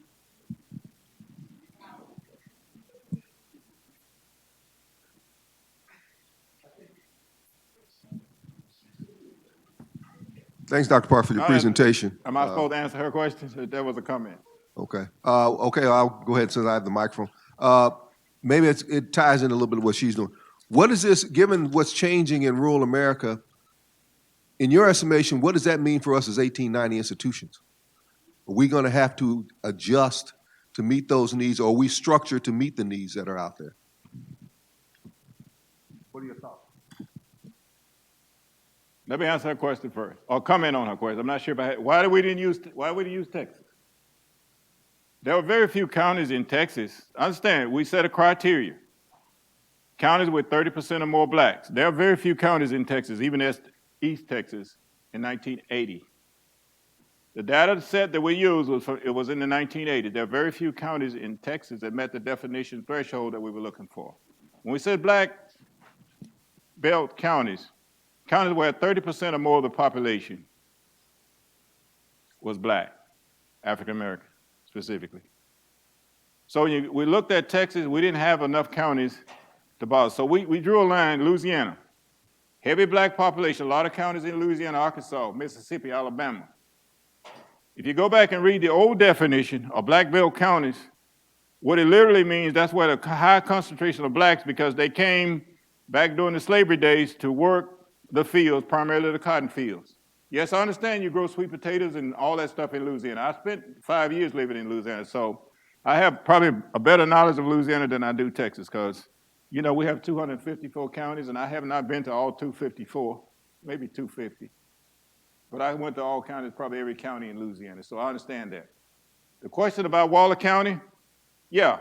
Thanks, Dr. Park, for your presentation. Am I supposed to answer her question? That was a comment. Okay. Okay, I'll go ahead since I have the microphone. Maybe it ties in a little bit of what she's doing. What is this, given what's changing in rural America, in your estimation, what does that mean for us as 1890 institutions? Are we going to have to adjust to meet those needs, or are we structured to meet the needs that are out there? What are your thoughts? Let me answer her question first, or comment on her question. I'm not sure about why we didn't use Texas. There were very few counties in Texas. Understand, we set a criteria. Counties with 30% or more blacks. There are very few counties in Texas, even East Texas, in 1980. The data set that we used was in the 1980s. There are very few counties in Texas that met the definition threshold that we were looking for. When we said black belt counties where 30% or more of the population was black, African American specifically. So we looked at Texas, we didn't have enough counties the bottom. So we drew a line, Louisiana. Heavy black population, a lot of counties in Louisiana, Arkansas, Mississippi, Alabama. If you go back and read the old definition of black belt counties, what it literally means, that's where the high concentration of blacks, because they came back during the slavery days to work the fields, primarily the cotton fields. Yes, I understand you grow sweet potatoes and all that stuff in Louisiana. I spent 5 years living in Louisiana, so I have probably a better knowledge of Louisiana than I do Texas, because, you know, we have 254 counties, and I have not been to all 254, maybe 250. But I went to all counties, probably every county in Louisiana, so I understand that. The question about Waller County, yeah,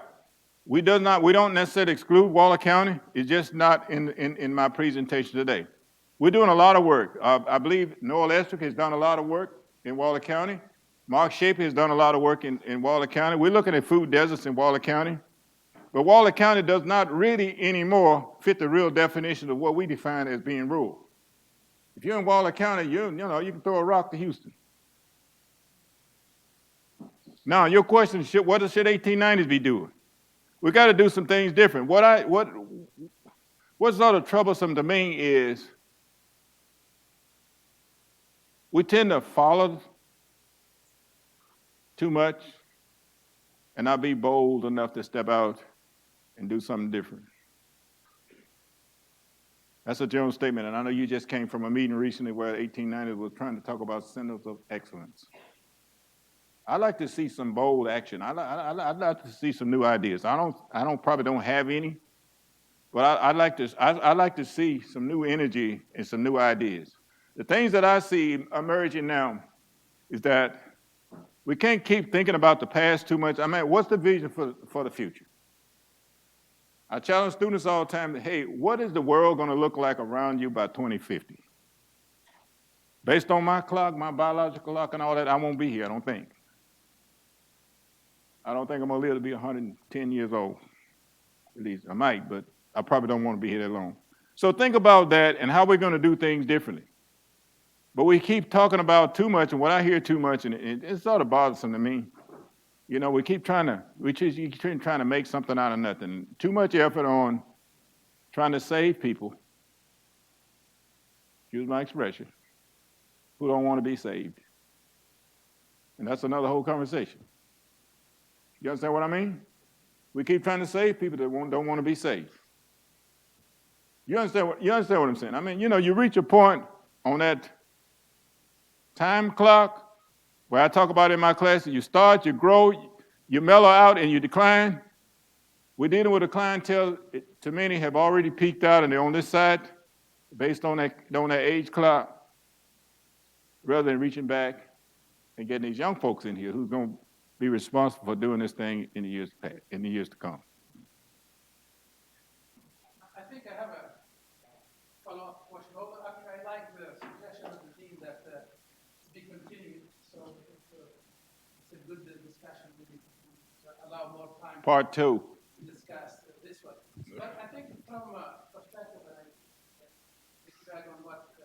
we don't necessarily exclude Waller County. It's just not in my presentation today. We're doing a lot of work. I believe Noel Estrick has done a lot of work in Waller County. Mark Shaper has done a lot of work in Waller County. We're looking at food deserts in Waller County. But Waller County does not really anymore fit the real definition of what we define as being rural. If you're in Waller County, you can throw a rock to Houston. Now, your question, what should 1890s be doing? We got to do some things different. What's sort of troublesome to me is we tend to follow too much and not be bold enough to step out and do something different. That's a general statement, and I know you just came from a meeting recently where 1890 was trying to talk about centers of excellence. I'd like to see some bold action. I'd like to see some new ideas. I probably don't have any, but I'd like to see some new energy and some new ideas. The things that I see emerging now is that we can't keep thinking about the past too much. I mean, what's the vision for the future? I challenge students all the time, hey, what is the world going to look like around you by 2050? Based on my clock, my biological clock and all that, I won't be here, I don't think. I don't think I'm going to live to be 110 years old. At least I might, but I probably don't want to be here that long. So think about that and how we're going to do things differently. But we keep talking about too much, and what I hear too much, and it's sort of bothersome to me. You know, we keep trying to make something out of nothing. Too much effort on trying to save people, excuse my expression, who don't want to be saved. And that's another whole conversation. You understand what I mean? We keep trying to save people that don't want to be saved. You understand what I'm saying? I mean, you reach a point on that time clock where I talk about in my classes, you start, you grow, you mellow out, and you decline. We're dealing with a clientele, to many, have already peaked out, and they're on this side, based on that age clock, rather than reaching back and getting these young folks in here who's going to be responsible for doing this thing in the years to come. I think I have a follow-up question. Although I like the suggestion of the dean that to be continued. So it's a good discussion. We need to allow more time. Part 2. To discuss this one. But I think from a perspective, and I piggyback on what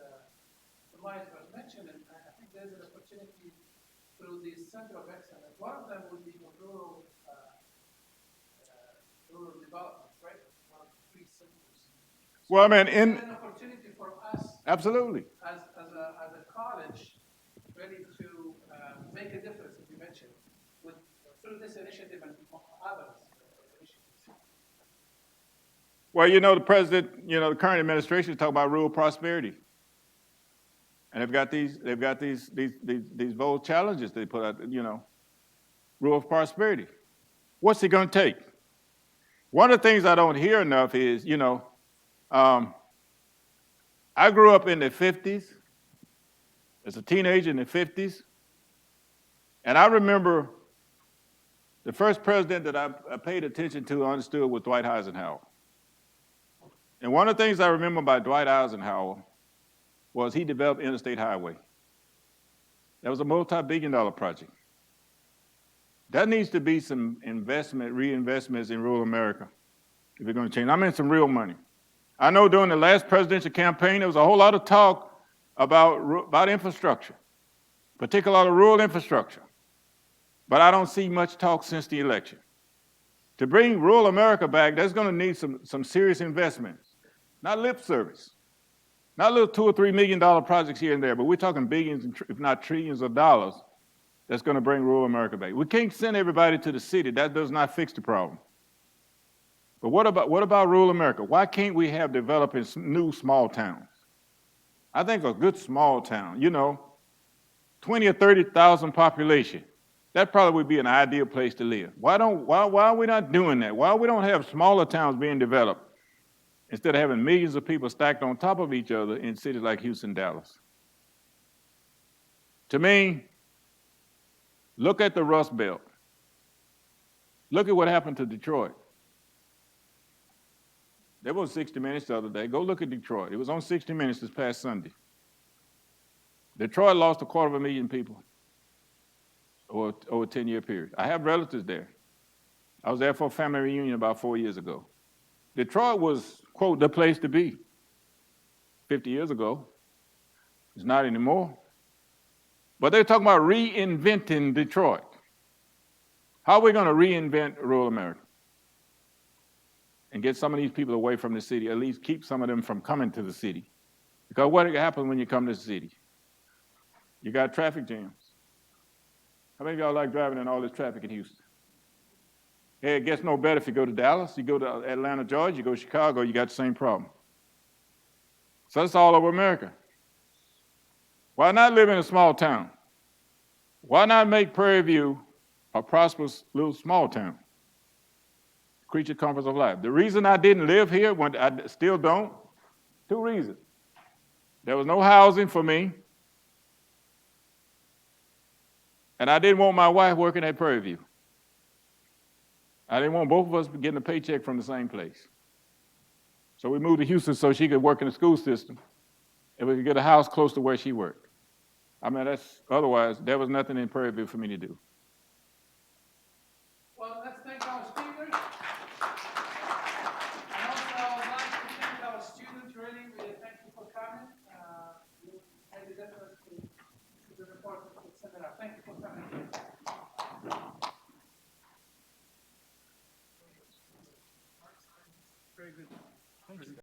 Tobias was mentioning, I think there's an opportunity through the center of excellence. One of them would be the rural development, right? One of the 3 centers. Well, I mean, an opportunity for us absolutely. as a college ready to make a difference, as you mentioned, through this initiative and other initiatives. Well, the president, the current administration is talking about rural prosperity. And they've got these bold challenges they put out, rural prosperity. What's it going to take? One of the things I don't hear enough is, I grew up in the 50s, as a teenager in the 50s, and I remember the first president that I paid attention to, understood, was Dwight Eisenhower. And one of the things I remember about Dwight Eisenhower was he developed Interstate Highway. That was a multi-billion-dollar project. That needs to be some reinvestments in rural America if we're going to change. I mean, some real money. I know during the last presidential campaign, there was a whole lot of talk about infrastructure, particularly rural infrastructure. But I don't see much talk since the election. To bring rural America back, that's going to need some serious investments, not lip service, not little $2 or $3 million projects here and there, but we're talking billions, if not trillions of dollars that's going to bring rural America back. We can't send everybody to the city. That does not fix the problem. But what about rural America? Why can't we have developing new small towns? I think a good small town, 20 or 30,000 population, that probably would be an ideal place to live. Why are we not doing that? Why we don't have smaller towns being developed instead of having millions of people stacked on top of each other in cities like Houston, Dallas? To me, look at the Rust Belt. Look at what happened to Detroit. There was 60 Minutes the other day. Go look at Detroit. It was on 60 Minutes this past Sunday. Detroit lost 250,000 people over a 10-year period. I have relatives there. I was there for a family reunion about 4 years ago. Detroit was, quote, the place to be 50 years ago. It's not anymore. But they're talking about reinventing Detroit. How are we going to reinvent rural America and get some of these people away from the city, at least keep some of them from coming to the city? Because what happens when you come to the city? You got traffic jams. How many of y'all like driving in all this traffic in Houston? Hey, it gets no better if you go to Dallas, you go to Atlanta, Georgia, you go to Chicago, you got the same problem. So that's all over America. Why not live in a small town? Why not make Prairie View a prosperous little small town? Creature comforts of life. The reason I didn't live here, when I still don't, 2 reasons. There was no housing for me, and I didn't want my wife working at Prairie View. I didn't want both of us getting a paycheck from the same place. So we moved to Houston so she could work in the school system, and we could get a house close to where she worked. I mean, otherwise, there was nothing in Prairie View for me to do. Well, let's thank our speakers. And also, I would like to thank our students, really. Thank you for coming. You made a difference to the report of the seminar. Thank you for coming. Very good. Thank you.